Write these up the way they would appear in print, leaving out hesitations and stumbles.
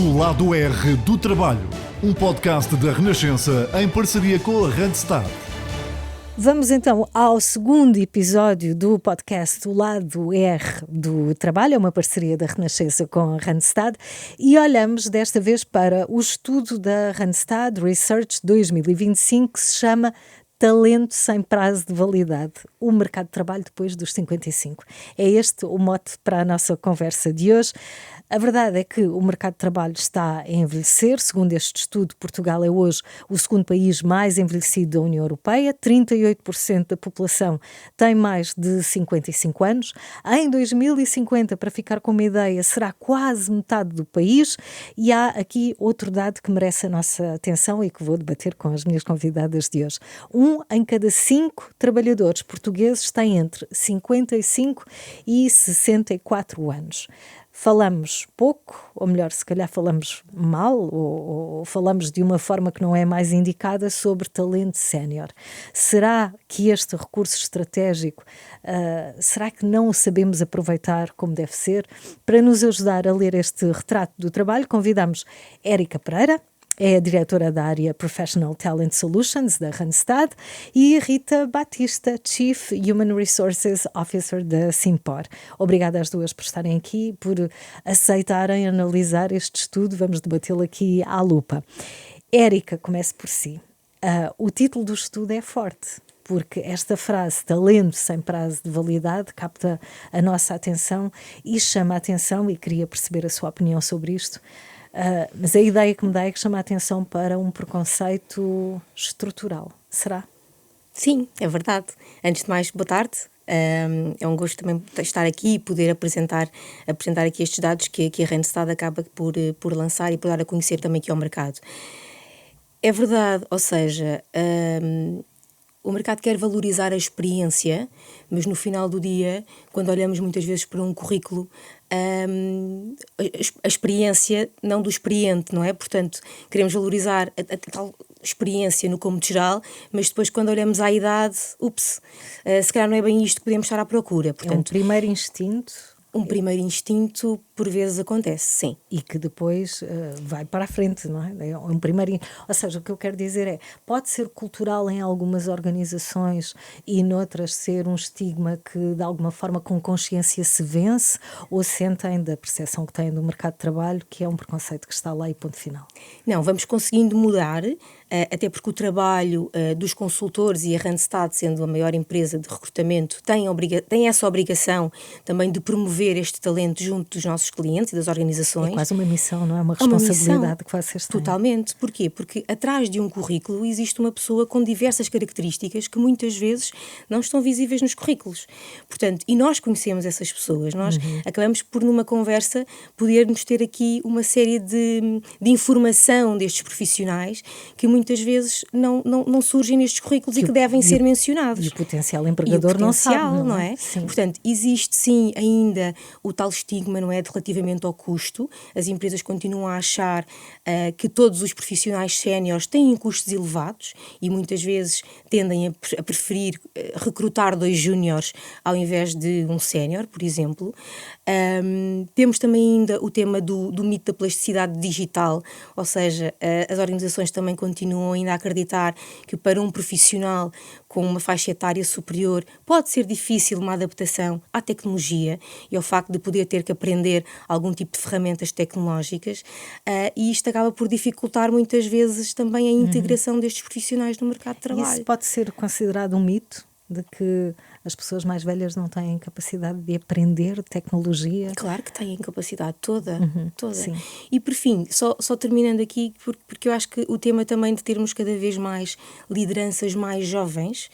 O Lado R do Trabalho, um podcast da Renascença em parceria com a Randstad. Vamos então ao segundo episódio do podcast O Lado R do Trabalho, é uma parceria da Renascença com a Randstad, e olhamos desta vez para o estudo da Randstad Research 2025 que se chama Talento sem prazo de validade, o mercado de trabalho depois dos 55. É este o mote para a nossa conversa de hoje. A verdade é que o mercado de trabalho está a envelhecer. Segundo este estudo, Portugal é hoje o segundo país mais envelhecido da União Europeia. 38% da população tem mais de 55 anos. Em 2050, para ficar com uma ideia, será quase metade do país. E há aqui outro dado que merece a nossa atenção e que vou debater com as minhas convidadas de hoje. 1 em cada 5 trabalhadores portugueses tem entre 55 e 64 anos. Falamos pouco, ou melhor, se calhar falamos mal, ou falamos de uma forma que não é mais indicada sobre talento sénior. Será que este recurso estratégico, será que não o sabemos aproveitar como deve ser? Para nos ajudar a ler este retrato do trabalho, convidamos Érica Pereira, é a diretora da área Professional Talent Solutions da Randstad, e Rita Batista, Chief Human Resources Officer da Simpor. Obrigada às duas por estarem aqui, por aceitarem analisar este estudo. Vamos debatê-lo aqui à lupa. Érica, comece por si. O título do estudo é forte, porque esta frase, talento sem prazo de validade, capta a nossa atenção e chama a atenção, e queria perceber a sua opinião sobre isto. Mas a ideia que me dá é que chama a atenção para um preconceito estrutural. Será? Sim, é verdade. Antes de mais, boa tarde. É um gosto também estar aqui e poder apresentar aqui estes dados que a Randstad acaba por lançar e por dar a conhecer também aqui ao mercado. É verdade, ou seja, o mercado quer valorizar a experiência, mas no final do dia, quando olhamos muitas vezes para um currículo, a experiência não do experiente, não é? Portanto, queremos valorizar a tal experiência no cômodo geral, mas depois quando olhamos à idade, se calhar não é bem isto que podemos estar à procura. Portanto, é um primeiro instinto. Um primeiro instinto, por vezes, acontece, sim. E que depois vai para a frente, não é? É um primeiro... Ou seja, o que eu quero dizer é, pode ser cultural em algumas organizações e noutras ser um estigma que, de alguma forma, com consciência se vence, ou sentem da percepção que têm do mercado de trabalho que é um preconceito que está lá e ponto final? Não, vamos conseguindo mudar, até porque o trabalho dos consultores e a Randstad, sendo a maior empresa de recrutamento, tem essa obrigação também de promover este talento junto dos nossos clientes e das organizações. É quase uma missão, não é? Uma responsabilidade que vocês têm. Totalmente. Porquê? Porque atrás de um currículo existe uma pessoa com diversas características que muitas vezes não estão visíveis nos currículos. Portanto, e nós conhecemos essas pessoas. Nós acabamos por, numa conversa, podermos ter aqui uma série de informação destes profissionais que muitas vezes não surgem nestes currículos e que devem ser mencionados. E o potencial empregador não sabe, não é? Sim. Portanto, existe sim ainda o tal estigma, não é, relativamente ao custo. As empresas continuam a achar que todos os profissionais séniores têm custos elevados e muitas vezes tendem a preferir recrutar 2 júniores ao invés de um sénior, por exemplo. Temos também ainda o tema do mito da plasticidade digital, ou seja, as organizações também continuam ainda a acreditar que para um profissional com uma faixa etária superior pode ser difícil uma adaptação à tecnologia e ao facto de poder ter que aprender algum tipo de ferramentas tecnológicas, e isto acaba por dificultar muitas vezes também a integração destes profissionais no mercado de trabalho. Isso pode ser considerado um mito? De que as pessoas mais velhas não têm capacidade de aprender tecnologia? Claro que têm capacidade toda. Sim. E por fim, só terminando aqui, porque eu acho que o tema também de termos cada vez mais lideranças mais jovens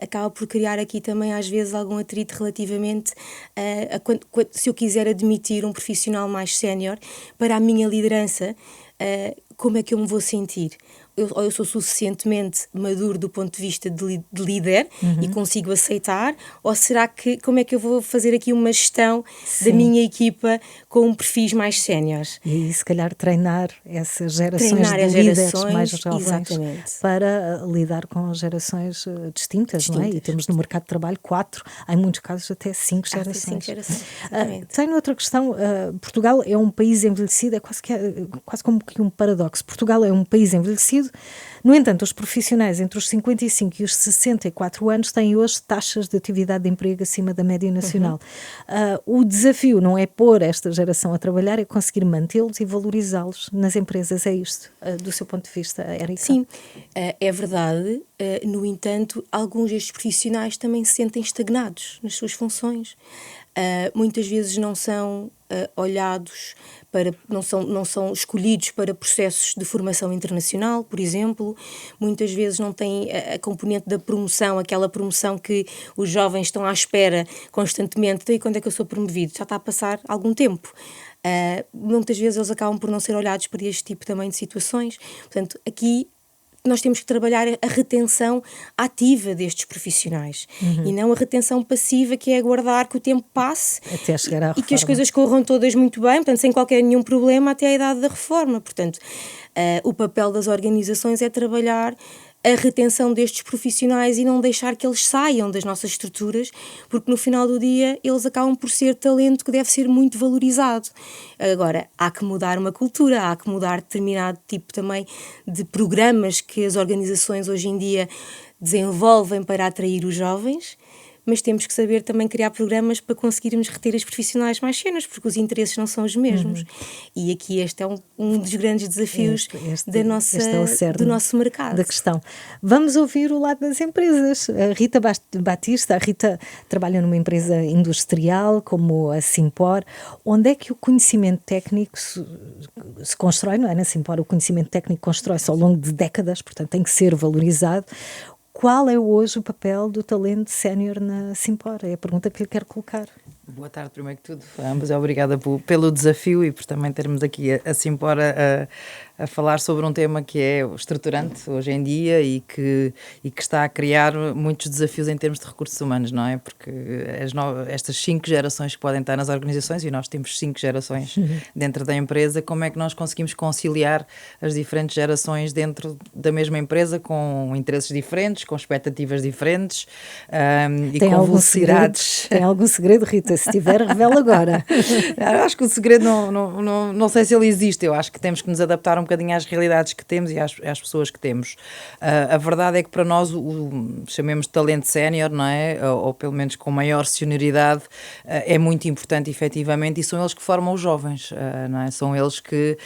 acaba por criar aqui também às vezes algum atrito relativamente se eu quiser admitir um profissional mais sénior para a minha liderança, como é que eu me vou sentir? ou eu sou suficientemente maduro do ponto de vista de líder e consigo aceitar, ou será que, como é que eu vou fazer aqui uma gestão da minha equipa com perfis mais séniores? E se calhar treinar essas gerações de líderes mais jovens, exatamente, para lidar com gerações distintas, não é? E temos no mercado de trabalho 4, em muitos casos até 5 gerações. Tenho outra questão. Portugal é um país envelhecido, é quase como que um paradoxo. Portugal é um país envelhecido, no entanto, os profissionais entre os 55 e os 64 anos têm hoje taxas de atividade de emprego acima da média nacional. O desafio não é pôr esta geração a trabalhar, é conseguir mantê-los e valorizá-los nas empresas. É isto, do seu ponto de vista, Érica? Sim, é verdade. No entanto, alguns destes profissionais também se sentem estagnados nas suas funções. Muitas vezes não são olhados não são escolhidos para processos de formação internacional, por exemplo. Muitas vezes não têm a componente da promoção, aquela promoção que os jovens estão à espera constantemente. E quando é que eu sou promovido? Já está a passar algum tempo. Muitas vezes eles acabam por não ser olhados para este tipo também de situações. Portanto, aqui nós temos que trabalhar a retenção ativa destes profissionais e não a retenção passiva, que é aguardar que o tempo passe até chegar à reforma. E que as coisas corram todas muito bem, portanto, sem qualquer nenhum problema até a idade da reforma. Portanto, o papel das organizações é trabalhar a retenção destes profissionais e não deixar que eles saiam das nossas estruturas, porque no final do dia eles acabam por ser talento que deve ser muito valorizado. Agora, há que mudar uma cultura, há que mudar determinado tipo também de programas que as organizações hoje em dia desenvolvem para atrair os jovens, mas temos que saber também criar programas para conseguirmos reter os profissionais mais cenas, porque os interesses não são os mesmos. E aqui este é um dos grandes desafios do nosso mercado. Da questão. Vamos ouvir o lado das empresas. A Rita Batista, a Rita trabalha numa empresa industrial como a Simpor. Onde é que o conhecimento técnico se constrói, não é? Na Simpor o conhecimento técnico constrói-se ao longo de décadas, portanto tem que ser valorizado. Qual é hoje o papel do talento sénior na Simpor? É a pergunta que lhe quero colocar. Boa tarde, primeiro que tudo. Ambos, obrigada pelo desafio e por também termos aqui a Simpor a falar sobre um tema que é estruturante hoje em dia e que está a criar muitos desafios em termos de recursos humanos, não é? Porque estas 5 gerações que podem estar nas organizações, e nós temos 5 gerações dentro da empresa, como é que nós conseguimos conciliar as diferentes gerações dentro da mesma empresa com interesses diferentes, com expectativas diferentes e com velocidades. Tem algum segredo, Rita? Se tiver, revela agora. Acho que o segredo não sei se ele existe. Eu acho que temos que nos adaptar um bocadinho às realidades que temos e às pessoas que temos. A verdade é que para nós, chamemos de talento sénior, não é? Ou pelo menos com maior senioridade, é muito importante efetivamente, e são eles que formam os jovens, não é? São eles que,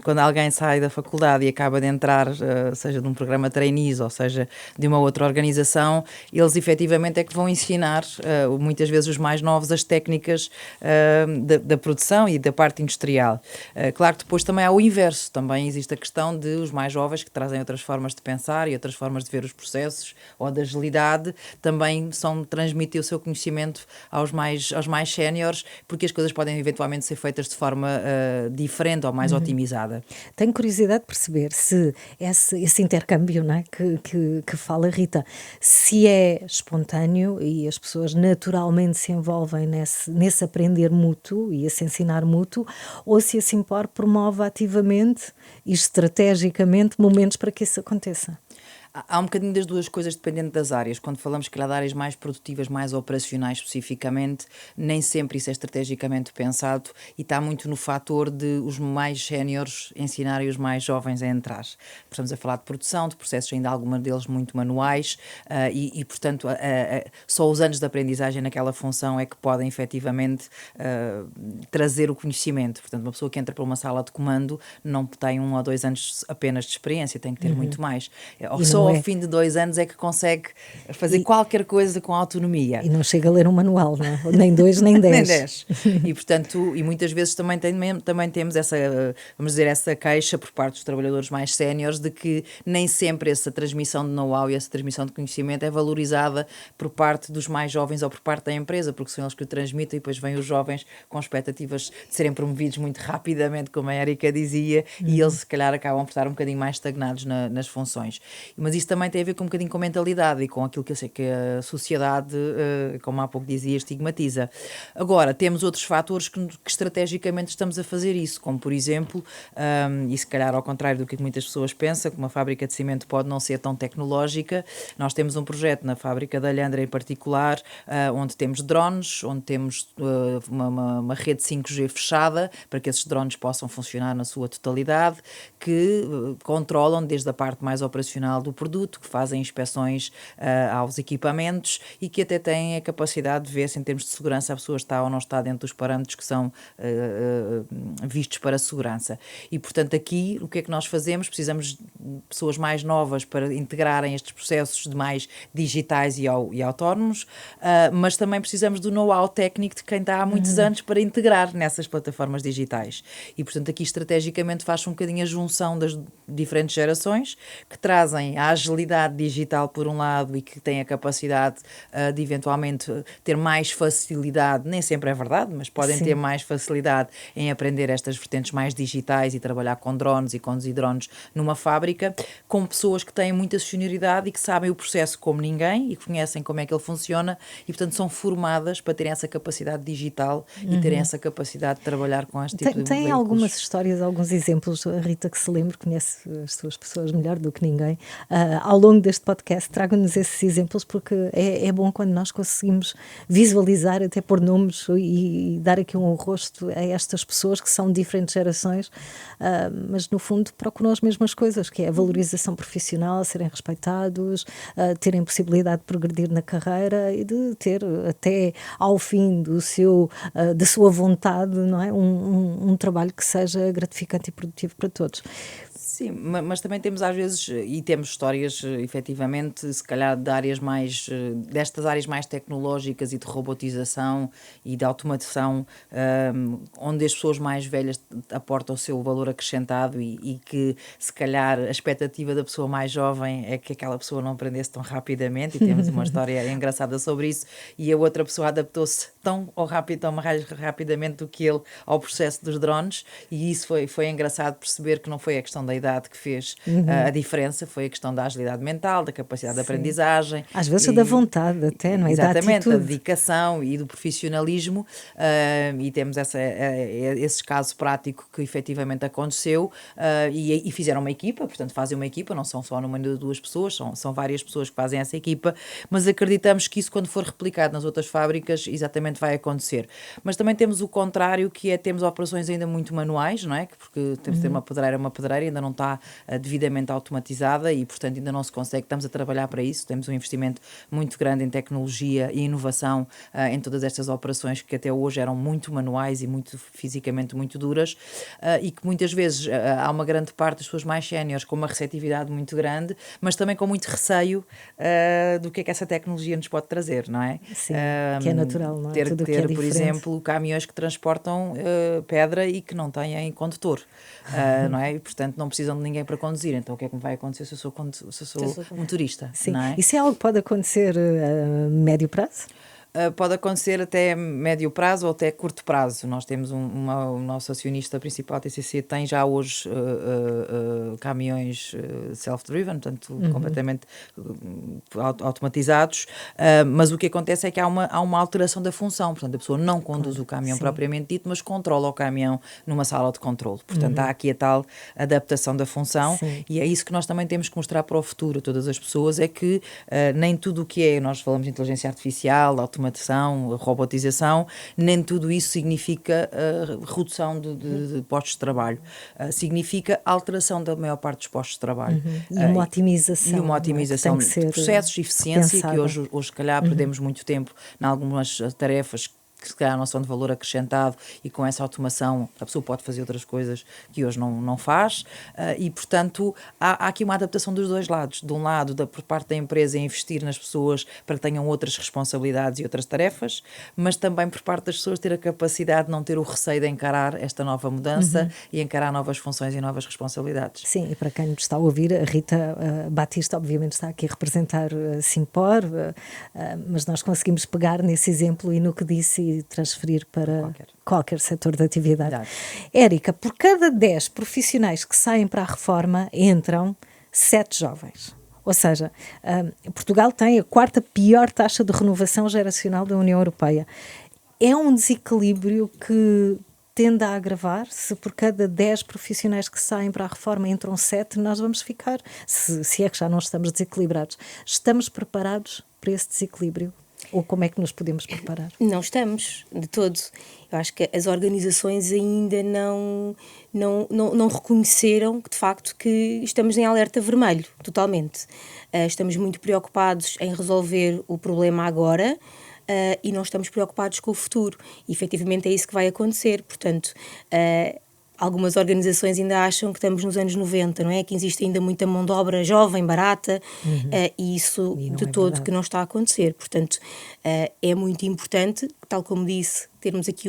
quando alguém sai da faculdade e acaba de entrar, seja de um programa de trainees ou seja de uma outra organização, eles efetivamente é que vão ensinar, muitas vezes os mais novos, as técnicas da produção e da parte industrial. Claro que depois também há o inverso, também existe a questão de os mais jovens que trazem outras formas de pensar e outras formas de ver os processos ou da agilidade, também transmitir o seu conhecimento aos mais séniores, porque as coisas podem eventualmente ser feitas de forma diferente ou mais otimizada. Tenho curiosidade de perceber se esse intercâmbio, não é, que fala Rita, se é espontâneo e as pessoas naturalmente se envolvem nesse aprender mútuo e esse ensinar mútuo, ou se a Simpor promove ativamente e estrategicamente momentos para que isso aconteça. Há um bocadinho das duas coisas dependendo das áreas. Quando falamos que de áreas mais produtivas, mais operacionais especificamente, nem sempre isso é estrategicamente pensado e está muito no fator de os mais séniores ensinarem os mais jovens a entrar. Estamos a falar de produção, de processos ainda alguns deles muito manuais e portanto, só os anos de aprendizagem naquela função é que podem efetivamente trazer o conhecimento. Portanto, uma pessoa que entra para uma sala de comando não tem 1 ou 2 anos apenas de experiência, tem que ter muito mais. Ou não ao é? fim de 2 anos é que consegue fazer qualquer coisa com autonomia. E não chega a ler um manual, não é? Nem 2, nem 10. Nem 10. E, portanto, e muitas vezes também temos essa, vamos dizer, essa queixa por parte dos trabalhadores mais séniores de que nem sempre essa transmissão de know-how e essa transmissão de conhecimento é valorizada por parte dos mais jovens ou por parte da empresa, porque são eles que o transmitem e depois vêm os jovens com expectativas de serem promovidos muito rapidamente, como a Érica dizia, e eles se calhar acabam por estar um bocadinho mais estagnados nas funções. Mas isso também tem a ver com um bocadinho com a mentalidade e com aquilo que eu sei que a sociedade, como há pouco dizia, estigmatiza. Agora, temos outros fatores que estrategicamente estamos a fazer isso, como por exemplo, e se calhar ao contrário do que muitas pessoas pensam, que uma fábrica de cimento pode não ser tão tecnológica, nós temos um projeto na fábrica da Alhandra em particular, onde temos drones, onde temos uma rede 5G fechada, para que esses drones possam funcionar na sua totalidade, que controlam desde a parte mais operacional do produto, que fazem inspeções aos equipamentos e que até têm a capacidade de ver se em termos de segurança a pessoa está ou não está dentro dos parâmetros que são vistos para a segurança. E, portanto, aqui o que é que nós fazemos? Precisamos de pessoas mais novas para integrarem estes processos de mais digitais e autónomos, mas também precisamos do know-how técnico de quem está há muitos anos para integrar nessas plataformas digitais. E, portanto, aqui estrategicamente faz um bocadinho a junção das diferentes gerações que trazem a agilidade digital por um lado e que têm a capacidade de eventualmente ter mais facilidade, nem sempre é verdade, mas podem Sim. ter mais facilidade em aprender estas vertentes mais digitais e trabalhar com drones e conduzir drones numa fábrica, com pessoas que têm muita senioridade e que sabem o processo como ninguém e que conhecem como é que ele funciona e, portanto, são formadas para terem essa capacidade digital e terem essa capacidade de trabalhar com este tipo de Tem veículos. algumas histórias, alguns exemplos, a Rita, que se lembre, conhece as suas pessoas melhor do que ninguém. Ao longo deste podcast, traga-nos esses exemplos, porque é bom quando nós conseguimos visualizar, até por nomes e dar aqui um rosto a estas pessoas que são de diferentes gerações, mas no fundo procuram as mesmas coisas, que é a valorização profissional, serem respeitados, terem possibilidade de progredir na carreira e de ter até ao fim da sua vontade, não é? Um trabalho que seja gratificante e produtivo para todos. Sim, mas também temos às vezes, e temos histórias efetivamente, se calhar de áreas mais, destas áreas mais tecnológicas e de robotização e de automação, onde as pessoas mais velhas aportam o seu valor acrescentado e que se calhar a expectativa da pessoa mais jovem é que aquela pessoa não aprendesse tão rapidamente, e temos uma história engraçada sobre isso, e a outra pessoa adaptou-se tão mais rapidamente do que ele ao processo dos drones, e isso foi engraçado perceber que não foi a questão da idade que fez a diferença, foi a questão da agilidade mental, da capacidade de aprendizagem. Às vezes da vontade até, não é? Exatamente, da dedicação e do profissionalismo, e temos esse caso prático que efetivamente aconteceu, e fizeram uma equipa, portanto fazem uma equipa, não são só numa de 2 pessoas, são várias pessoas que fazem essa equipa, mas acreditamos que isso, quando for replicado nas outras fábricas, exatamente vai acontecer. Mas também temos o contrário, que é temos operações ainda muito manuais, não é? Porque temos de ter uma pedreira ainda não está devidamente automatizada e, portanto, ainda não se consegue. Estamos a trabalhar para isso, temos um investimento muito grande em tecnologia e inovação em todas estas operações que até hoje eram muito manuais e muito fisicamente muito duras, e que muitas vezes há uma grande parte das pessoas mais séniores com uma receptividade muito grande, mas também com muito receio do que é que essa tecnologia nos pode trazer, não é? Sim, que é natural, não é? Ter, Tudo que é por diferente. exemplo, caminhões que transportam pedra e que não têm condutor, não é? E, portanto, não precisam de ninguém para conduzir. Então, o que é que me vai acontecer se eu sou um turista? Sim, não é? isso é algo que pode acontecer a médio prazo? Pode acontecer até médio prazo ou até curto prazo. Nós temos o nosso acionista principal, TCC, tem já hoje caminhões self-driven, portanto, completamente automatizados, mas o que acontece é que há uma alteração da função, portanto, a pessoa não conduz o caminhão propriamente dito, mas controla o caminhão numa sala de controle. Portanto, há aqui a tal adaptação da função. Sim. E é isso que nós também temos que mostrar para o futuro a todas as pessoas, é que nem tudo o que é, nós falamos de inteligência artificial, automatização, robotização, nem tudo isso significa redução de postos de trabalho. Significa alteração da maior parte dos postos de trabalho. E uma otimização. E uma otimização que tem que ser de processos, eficiência, pensada. que hoje se calhar perdemos muito tempo em algumas tarefas que se calhar não são de valor acrescentado, e com essa automação a pessoa pode fazer outras coisas que hoje não faz, e portanto há aqui uma adaptação dos dois lados. De um lado, por parte da empresa, investir nas pessoas para que tenham outras responsabilidades e outras tarefas, mas também por parte das pessoas ter a capacidade de não ter o receio de encarar esta nova mudança e encarar novas funções e novas responsabilidades. Sim, e para quem nos está a ouvir, a Rita Batista obviamente está aqui a representar a Simpor, mas nós conseguimos pegar nesse exemplo e no que disse e transferir para qualquer setor de atividade. Verdade. Érica, por cada 10 profissionais que saem para a reforma, entram 7 jovens. Ou seja, Portugal tem a 4ª pior taxa de renovação geracional da União Europeia. É um desequilíbrio que tende a agravar. Se por cada 10 profissionais que saem para a reforma entram 7, nós vamos ficar, se é que já não estamos desequilibrados. Estamos preparados para esse desequilíbrio? Ou como é que nos podemos preparar? Não estamos, de todo. Eu acho que as organizações ainda não reconheceram que, de facto, que estamos em alerta vermelho, totalmente. Estamos muito preocupados em resolver o problema agora, e não estamos preocupados com o futuro. E, efetivamente, é isso que vai acontecer. Portanto, algumas organizações ainda acham que estamos nos anos 90, não é? Que existe ainda muita mão de obra jovem, barata, e isso E não de é todo verdade. que não está a acontecer. Portanto, é muito importante, tal como disse, termos aqui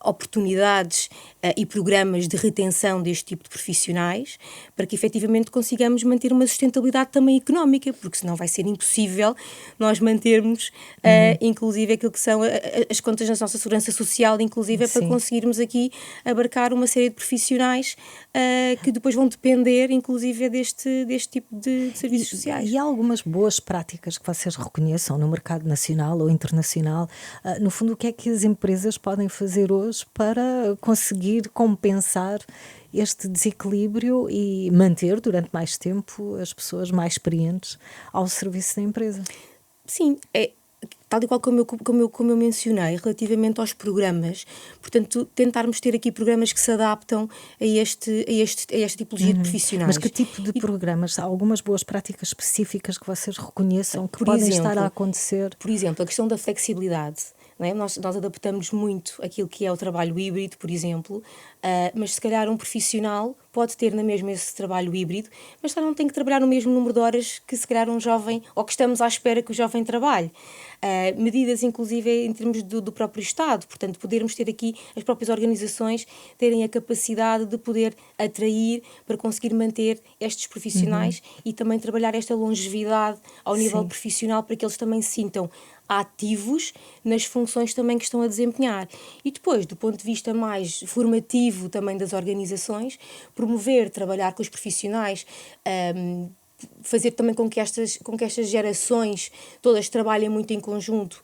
oportunidades e programas de retenção deste tipo de profissionais, para que efetivamente consigamos manter uma sustentabilidade também económica, porque senão vai ser impossível nós mantermos, inclusive, aquilo que são as contas da nossa segurança social, inclusive, para Sim. conseguirmos aqui abarcar uma série de profissionais que depois vão depender, inclusive, deste tipo de serviços sociais. E há algumas boas práticas que vocês reconheçam no mercado nacional ou internacional? No fundo, o que é que as empresas podem fazer hoje para conseguir compensar este desequilíbrio e manter durante mais tempo as pessoas mais experientes ao serviço da empresa? Sim, tal e qual como eu mencionei, relativamente aos programas, portanto, tentarmos ter aqui programas que se adaptam a esta tipologia de profissionais. Mas que tipo de programas? Há algumas boas práticas específicas que vocês reconheçam que Por podem exemplo, estar a acontecer? Por exemplo, a questão da flexibilidade. Não é? Nós adaptamos muito aquilo que é o trabalho híbrido, por exemplo, mas se calhar um profissional pode ter na mesma esse trabalho híbrido, mas se calhar não tem que trabalhar no mesmo número de horas que se calhar um jovem, ou que estamos à espera que o jovem trabalhe. Medidas, inclusive, em termos do próprio Estado, portanto, podermos ter aqui as próprias organizações terem a capacidade de poder atrair para conseguir manter estes profissionais e também trabalhar esta longevidade ao nível profissional, para que eles também se sintam ativos nas funções também que estão a desempenhar. E depois, do ponto de vista mais formativo também das organizações, promover, trabalhar com os profissionais, fazer também com que estas gerações todas trabalhem muito em conjunto,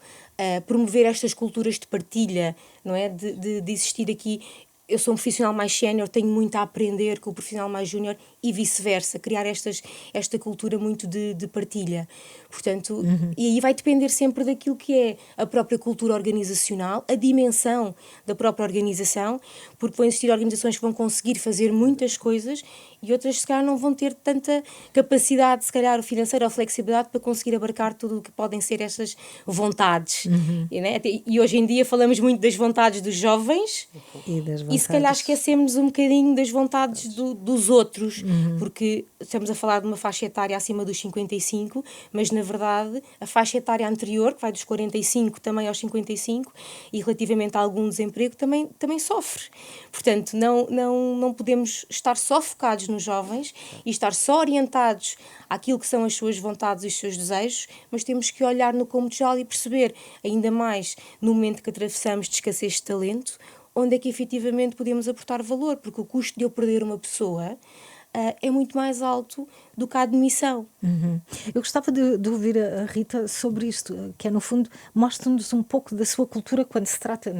promover estas culturas de partilha, não é? De existir aqui. Eu sou um profissional mais sénior, tenho muito a aprender com o profissional mais júnior e vice-versa, criar esta cultura muito de partilha. Portanto, e aí vai depender sempre daquilo que é a própria cultura organizacional, a dimensão da própria organização, porque vão existir organizações que vão conseguir fazer muitas coisas e outras, se calhar, não vão ter tanta capacidade, se calhar, financeira ou flexibilidade para conseguir abarcar tudo o que podem ser estas vontades. E hoje em dia falamos muito das vontades dos jovens e se calhar esquecemos um bocadinho das vontades dos outros, porque estamos a falar de uma faixa etária acima dos 55, mas na verdade a faixa etária anterior, que vai dos 45 também aos 55, e relativamente a algum desemprego, também sofre. Portanto, não podemos estar só focados nos jovens e estar só orientados àquilo que são as suas vontades e os seus desejos, mas temos que olhar no cômodo geral e perceber, ainda mais no momento que atravessamos de escassez de talento, onde é que efetivamente podemos aportar valor, porque o custo de eu perder uma pessoa é muito mais alto do que a admissão. Eu gostava de ouvir a Rita sobre isto, que é, no fundo, mostra-nos um pouco da sua cultura quando se trata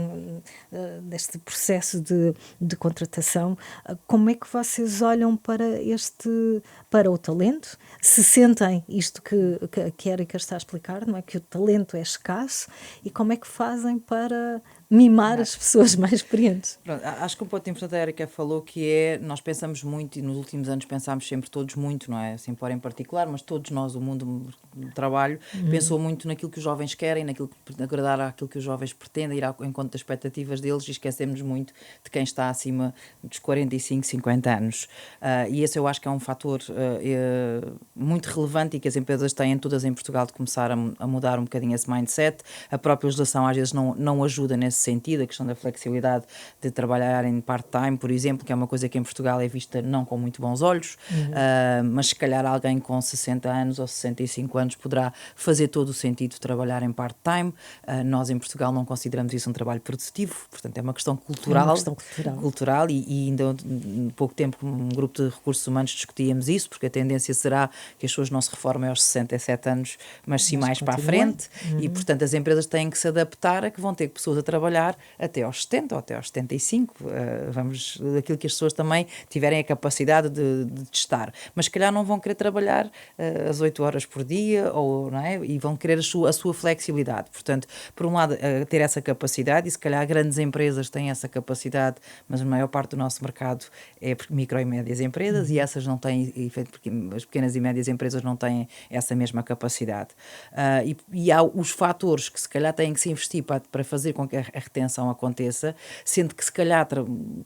deste processo de contratação. Como é que vocês olham para o talento? Se sentem isto que a Érica está a explicar, não é? Que o talento é escasso, e como é que fazem para mimar as pessoas mais experientes. Pronto, acho que um ponto importante a Érica falou que é, nós pensamos muito e nos últimos anos pensámos sempre todos muito, não é? Assim, por em particular, mas todos nós, o mundo do trabalho, pensou muito naquilo que os jovens querem, naquilo que agradar àquilo que os jovens pretendem, ir ao encontro das expectativas deles e esquecemos muito de quem está acima dos 45, 50 anos. E esse eu acho que é um fator muito relevante e que as empresas têm todas em Portugal de começar a mudar um bocadinho esse mindset. A própria legislação às vezes não ajuda nesse sentido, a questão da flexibilidade de trabalhar em part-time, por exemplo, que é uma coisa que em Portugal é vista não com muito bons olhos, mas se calhar alguém com 60 anos ou 65 anos poderá fazer todo o sentido de trabalhar em part-time. Nós em Portugal não consideramos isso um trabalho produtivo, portanto é uma questão cultural. É uma questão cultural. E ainda há pouco tempo um grupo de recursos humanos discutíamos isso, porque a tendência será que as pessoas não se reformem aos 67 anos, mas sim mais para a frente, e portanto as empresas têm que se adaptar a que vão ter pessoas a trabalhar até aos 70 ou até aos 75, vamos, daquilo que as pessoas também tiverem a capacidade de testar, mas se calhar não vão querer trabalhar as 8 horas por dia, ou, não é? E vão querer a sua flexibilidade, portanto, por um lado, ter essa capacidade, e se calhar grandes empresas têm essa capacidade, mas a maior parte do nosso mercado é micro e médias empresas, e essas não têm, as pequenas e médias empresas não têm essa mesma capacidade. E há os fatores que se calhar têm que se investir para fazer com que a retenção aconteça, sendo que se calhar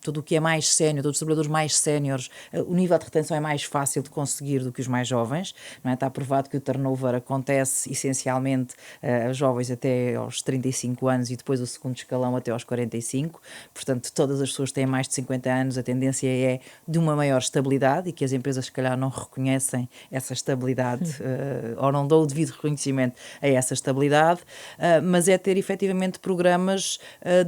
tudo o que é mais sénior, todos os trabalhadores mais séniores, o nível de retenção é mais fácil de conseguir do que os mais jovens, não é? Está provado que o turnover acontece essencialmente aos jovens até aos 35 anos e depois o segundo escalão até aos 45, portanto todas as pessoas que têm mais de 50 anos, a tendência é de uma maior estabilidade, e que as empresas se calhar não reconhecem essa estabilidade ou não dão o devido reconhecimento a essa estabilidade, mas é ter efetivamente programas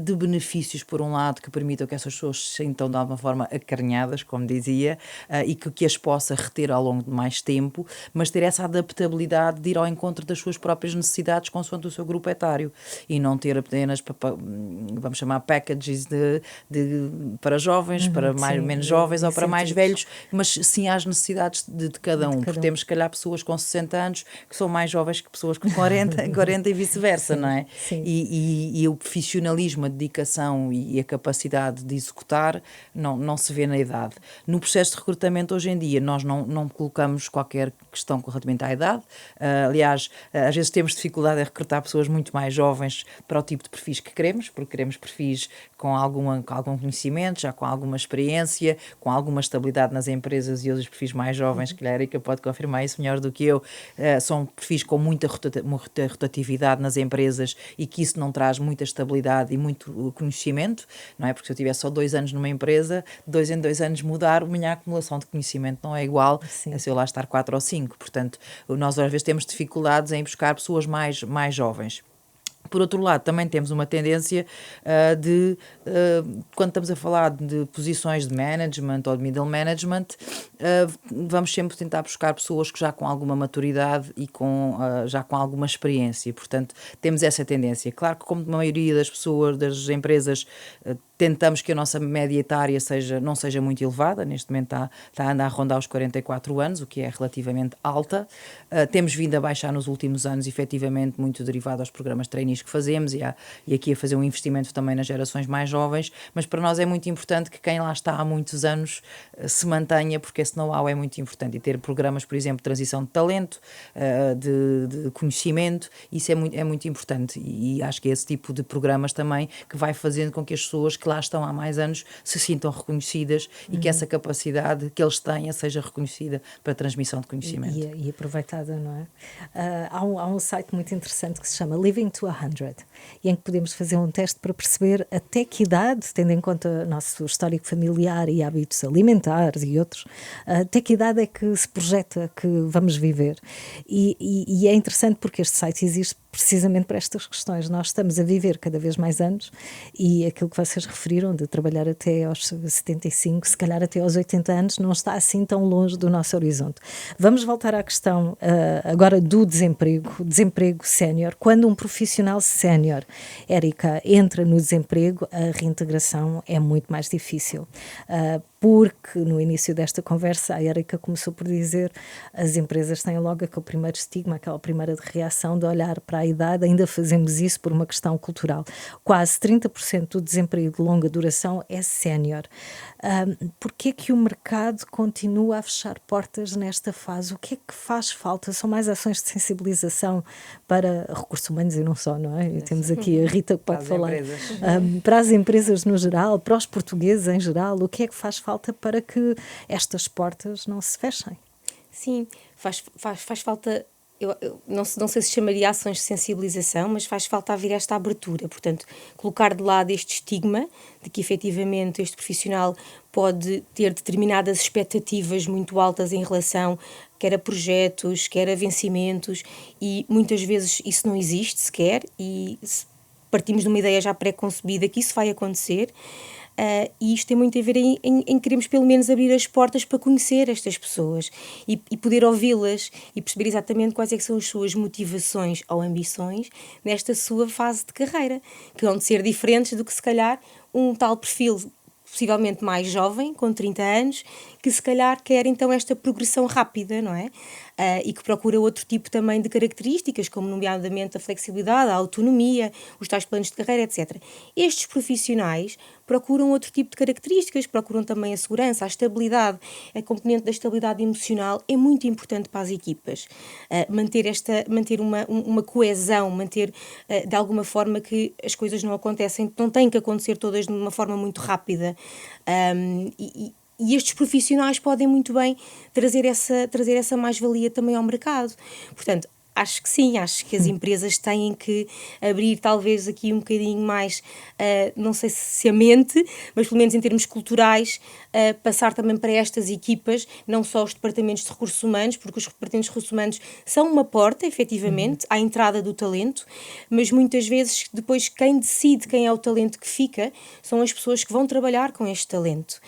de benefícios, por um lado, que permitam que essas pessoas se sintam de alguma forma acarinhadas, como dizia, e que as possa reter ao longo de mais tempo, mas ter essa adaptabilidade de ir ao encontro das suas próprias necessidades consoante o seu grupo etário, e não ter apenas, vamos chamar, packages para jovens, para menos jovens ou para mais velhos, mas sim às necessidades de cada um, porque temos, se calhar, pessoas com 60 anos que são mais jovens que pessoas com 40 e vice-versa, não é? Sim. E o profissionalismo, a dedicação e a capacidade de executar não se vê na idade. No processo de recrutamento hoje em dia nós não colocamos qualquer questão relativamente à idade, aliás, às vezes temos dificuldade em recrutar pessoas muito mais jovens para o tipo de perfis que queremos, porque queremos perfis com algum conhecimento, já com alguma experiência, com alguma estabilidade nas empresas, e os perfis mais jovens, que a Érica pode confirmar isso melhor do que eu, são perfis com muita rotatividade nas empresas, e que isso não traz muita estabilidade e muito conhecimento, não é? Porque se eu tiver só 2 anos numa empresa, 2 em 2 anos mudar, a minha acumulação de conhecimento não é igual a se eu lá estar 4 ou 5, portanto, nós às vezes temos dificuldades em buscar pessoas mais jovens. Por outro lado, também temos uma tendência quando estamos a falar de posições de management ou de middle management, vamos sempre tentar buscar pessoas que já com alguma maturidade e já com alguma experiência. Portanto, temos essa tendência. Claro que, como a maioria das pessoas, das empresas, tentamos que a nossa média etária não seja muito elevada. Neste momento está a andar a rondar os 44 anos, o que é relativamente alta. Temos vindo a baixar nos últimos anos, efetivamente, muito derivado aos programas de trainees que fazemos, e aqui a fazer um investimento também nas gerações mais jovens, mas para nós é muito importante que quem lá está há muitos anos se mantenha, porque esse know-how é muito importante, e ter programas, por exemplo, de transição de talento, de conhecimento, isso é muito importante, e acho que é esse tipo de programas também que vai fazendo com que as pessoas que lá estão há mais anos se sintam reconhecidas e que essa capacidade que eles têm seja reconhecida para a transmissão de conhecimento. E aproveitada, não é? Há um site muito interessante que se chama Living to 100, e em que podemos fazer um teste para perceber até que idade, tendo em conta o nosso histórico familiar e hábitos alimentares e outros, até que idade é que se projeta que vamos viver. E é interessante porque este site existe precisamente para estas questões. Nós estamos a viver cada vez mais anos, e aquilo que vocês referiram de trabalhar até aos 75, se calhar até aos 80 anos, não está assim tão longe do nosso horizonte. Vamos voltar à questão agora do desemprego sénior. Quando um profissional sénior, Érica, entra no desemprego, a reintegração é muito mais difícil. porque no início desta conversa a Érica começou por dizer as empresas têm logo aquele primeiro estigma, aquela primeira reação de olhar para a idade, ainda fazemos isso por uma questão cultural. Quase 30% do desemprego de longa duração é sénior. Porquê que o mercado continua a fechar portas nesta fase? O que é que faz falta? São mais ações de sensibilização para recursos humanos e não só, não é? E temos aqui a Rita que pode falar. Para as empresas no geral, para os portugueses em geral, o que é que faz falta para que estas portas não se fechem? Sim, faz falta. Eu não sei se chamaria ações de sensibilização, mas faz falta haver esta abertura. Portanto, colocar de lado este estigma de que efetivamente este profissional pode ter determinadas expectativas muito altas em relação quer a projetos, quer a vencimentos, e muitas vezes isso não existe sequer, e partimos de uma ideia já pré-concebida que isso vai acontecer. E isto tem muito a ver em queremos pelo menos abrir as portas para conhecer estas pessoas e poder ouvi-las e perceber exatamente quais é que são as suas motivações ou ambições nesta sua fase de carreira, que vão ser diferentes do que se calhar um tal perfil possivelmente mais jovem, com 30 anos, que se calhar quer então esta progressão rápida, não é? E que procura outro tipo também de características, como nomeadamente a flexibilidade, a autonomia, os tais planos de carreira, etc. Estes profissionais procuram outro tipo de características, procuram também a segurança, a estabilidade, a componente da estabilidade emocional é muito importante para as equipas. Manter uma coesão, manter de alguma forma que as coisas não acontecem, não têm que acontecer todas de uma forma muito rápida. E estes profissionais podem muito bem trazer essa mais-valia também ao mercado. Portanto, acho que sim, acho que as empresas têm que abrir talvez aqui um bocadinho mais, não sei se a mente, mas pelo menos em termos culturais, passar também para estas equipas, não só os departamentos de recursos humanos, porque os departamentos de recursos humanos são uma porta, efetivamente, à entrada do talento, mas muitas vezes depois quem decide quem é o talento que fica são as pessoas que vão trabalhar com este talento.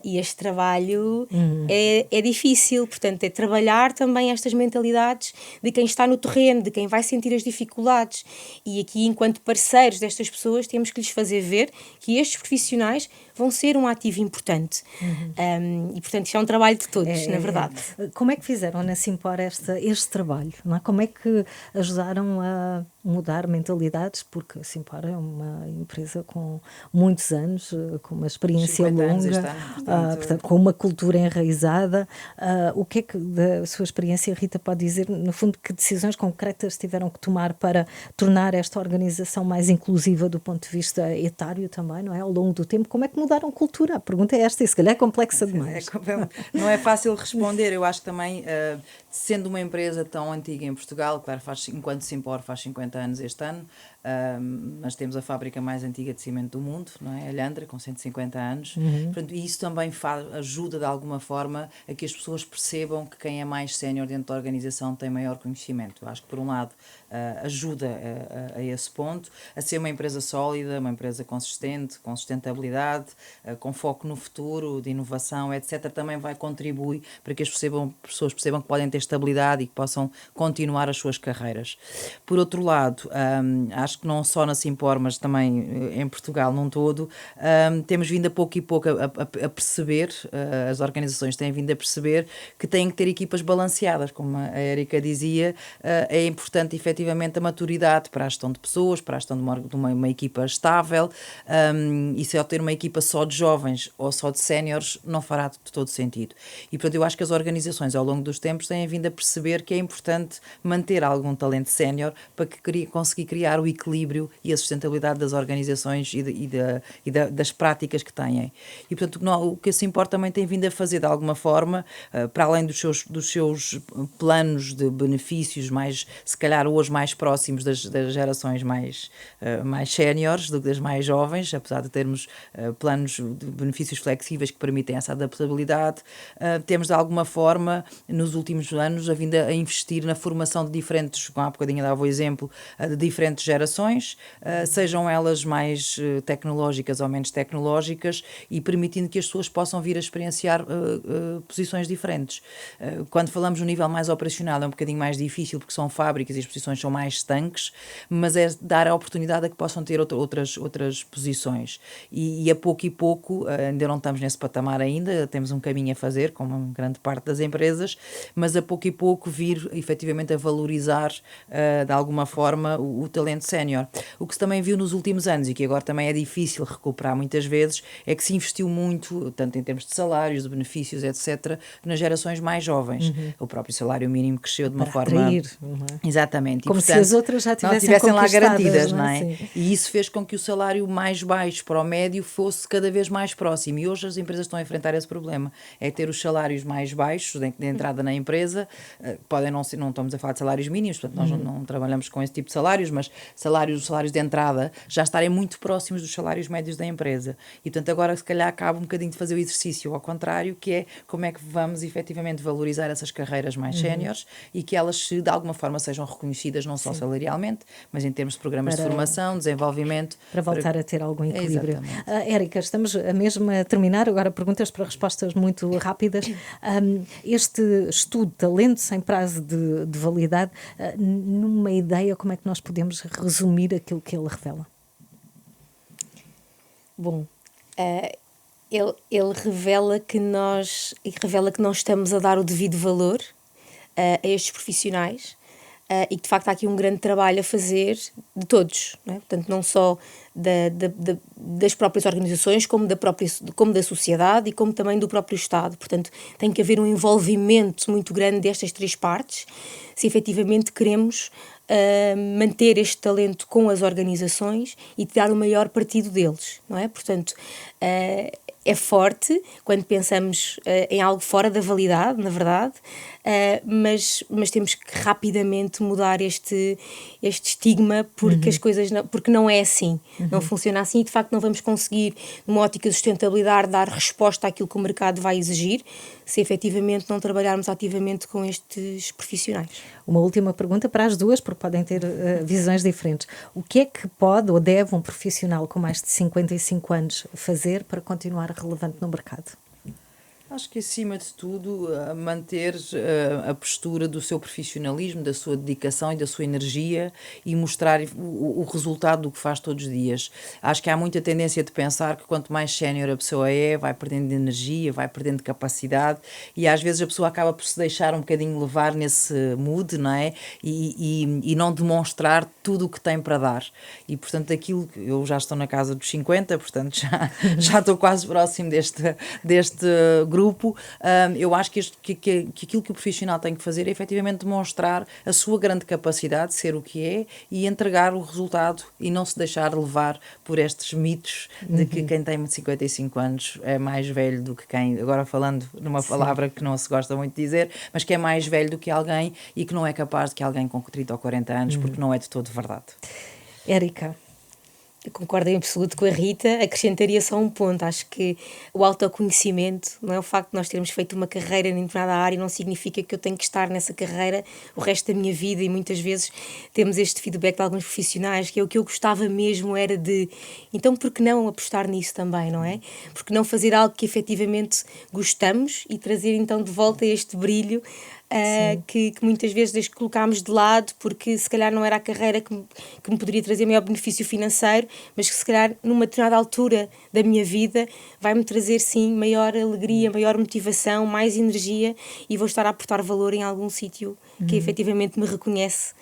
E este trabalho é difícil, portanto, é trabalhar também estas mentalidades de quem está no terreno, de quem vai sentir as dificuldades. E aqui, enquanto parceiros destas pessoas, temos que lhes fazer ver que estes profissionais vão ser um ativo importante. E, portanto, isto é um trabalho de todos, na verdade. Como é que fizeram na Simpor este trabalho? Não é? Como é que ajudaram a mudar mentalidades? Porque a Simpor é uma empresa com muitos anos, com uma experiência longa, portanto, com uma cultura enraizada. O que é que, da sua experiência, Rita, pode dizer, no fundo, que decisões concretas tiveram que tomar para tornar esta organização mais inclusiva do ponto de vista etário também, não é? Ao longo do tempo, como é que mudaram a cultura? A pergunta é esta, e se calhar é complexa demais. Não é fácil responder. Eu acho que também, sendo uma empresa tão antiga em Portugal, claro, enquanto Simpor faz 50 anos este ano, mas temos a fábrica mais antiga de cimento do mundo, não é? A Alhandra, com 150 anos. Portanto, e isso também ajuda de alguma forma a que as pessoas percebam que quem é mais sénior dentro da organização tem maior conhecimento. Eu acho que, por um lado, ajuda a esse ponto, a ser uma empresa sólida, uma empresa consistente, com sustentabilidade, com foco no futuro, de inovação, etc. Também vai contribuir para que as pessoas percebam que podem ter estabilidade e que possam continuar as suas carreiras. Por outro lado, acho que não só na Simpor, mas também em Portugal num todo, temos vindo a pouco e pouco a perceber, as organizações têm vindo a perceber que têm que ter equipas balanceadas, como a Érica dizia. É importante efetivamente a maturidade para a gestão de pessoas, para a gestão de uma equipa estável, e se eu ter uma equipa só de jovens ou só de séniores não fará de todo sentido. E portanto eu acho que as organizações ao longo dos tempos têm vindo a perceber que é importante manter algum talento sénior para conseguir criar o equilíbrio e a sustentabilidade das organizações e das práticas que têm. E portanto o que a Simpor também tem vindo a fazer de alguma forma, para além dos seus planos de benefícios mais, se calhar hoje mais próximos das gerações mais séniores do que das mais jovens, apesar de termos planos de benefícios flexíveis que permitem essa adaptabilidade, temos de alguma forma nos últimos anos vindo a investir na formação de diferentes, com há bocadinho dava o exemplo, de diferentes gerações gerações, sejam elas mais tecnológicas ou menos tecnológicas, e permitindo que as pessoas possam vir a experienciar posições diferentes. Quando falamos no nível mais operacional é um bocadinho mais difícil, porque são fábricas e as posições são mais estanques, mas é dar a oportunidade a que possam ter outras posições. E a pouco e pouco, ainda não estamos nesse patamar ainda, temos um caminho a fazer, como uma grande parte das empresas, mas a pouco e pouco vir efetivamente a valorizar de alguma forma o talento sénior. O que se também viu nos últimos anos, e que agora também é difícil recuperar muitas vezes, é que se investiu muito, tanto em termos de salários, de benefícios, etc., nas gerações mais jovens. O próprio salário mínimo cresceu de uma Para forma... atrair, não é? Exatamente. Como e, portanto, se as outras já não tivessem lá garantidas, conquistadas, não é? Sim. E isso fez com que o salário mais baixo para o médio fosse cada vez mais próximo. E hoje as empresas estão a enfrentar esse problema. É ter os salários mais baixos de entrada na empresa. Podem não ser, não estamos a falar de salários mínimos, portanto nós não trabalhamos com esse tipo de salários, mas os salários de entrada já estarem muito próximos dos salários médios da empresa. E portanto agora se calhar acaba um bocadinho de fazer o exercício ao contrário, que é como é que vamos efetivamente valorizar essas carreiras mais séniores e que elas de alguma forma sejam reconhecidas não só salarialmente, mas em termos de programas de formação, desenvolvimento. Para voltar a ter algum equilíbrio. Exatamente. Érica, estamos mesmo a terminar, agora perguntas para respostas muito rápidas. Este estudo de talento sem prazo de validade, numa ideia, como é que nós podemos resumir aquilo que ele revela? Bom, ele revela que nós estamos a dar o devido valor a estes profissionais, e que de facto há aqui um grande trabalho a fazer de todos, não é? Portanto, não só das próprias organizações, como da sociedade e como também do próprio Estado. Portanto, tem que haver um envolvimento muito grande destas três partes, se efetivamente queremos manter este talento com as organizações e tirar o maior partido deles, não é? Portanto, é forte quando pensamos em algo fora da validade, na verdade, mas temos que rapidamente mudar este estigma, porque as coisas porque não é assim, não funciona assim, e de facto não vamos conseguir, numa ótica de sustentabilidade, dar resposta àquilo que o mercado vai exigir, se efetivamente não trabalharmos ativamente com estes profissionais. Uma última pergunta para as duas, porque podem ter visões diferentes. O que é que pode ou deve um profissional com mais de 55 anos fazer para continuar relevante no mercado? Acho que, acima de tudo, manter a postura do seu profissionalismo, da sua dedicação e da sua energia, e mostrar o resultado do que faz todos os dias. Acho que há muita tendência de pensar que quanto mais sénior a pessoa vai perdendo de energia, vai perdendo de capacidade, e às vezes a pessoa acaba por se deixar um bocadinho levar nesse mood, não é? E não demonstrar tudo o que tem para dar. E, portanto, aquilo que eu já estou na casa dos 50, portanto, já estou quase próximo deste grupo. Eu acho que aquilo que o profissional tem que fazer é efetivamente demonstrar a sua grande capacidade de ser o que é e entregar o resultado, e não se deixar levar por estes mitos de que quem tem 55 anos é mais velho do que quem, agora falando numa palavra que não se gosta muito de dizer, mas que é mais velho do que alguém e que não é capaz de que alguém com 30 ou 40 anos, porque não é de todo verdade. Érica. Eu concordo em absoluto com a Rita, acrescentaria só um ponto. Acho que o autoconhecimento, não é o facto de nós termos feito uma carreira em determinada área, não significa que eu tenho que estar nessa carreira o resto da minha vida, e muitas vezes temos este feedback de alguns profissionais, que é o que eu gostava mesmo era de, então por que não apostar nisso também, não é? Por que não fazer algo que efetivamente gostamos e trazer então de volta este brilho que muitas vezes colocámos de lado, porque se calhar não era a carreira que me poderia trazer maior benefício financeiro, mas que se calhar numa determinada altura da minha vida vai-me trazer sim maior alegria, maior motivação, mais energia, e vou estar a aportar valor em algum sítio que efetivamente me reconhece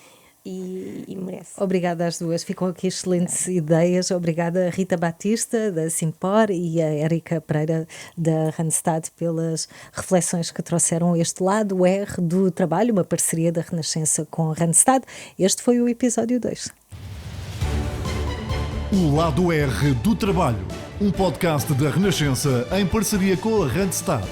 e merece. Obrigada às duas, ficam aqui excelentes ideias. Obrigada Rita Batista da Simpor e a Érica Pereira da Randstad pelas reflexões que trouxeram este lado R do trabalho, uma parceria da Renascença com a Randstad. Este foi o episódio 2. O lado R do trabalho, um podcast da Renascença em parceria com a Randstad.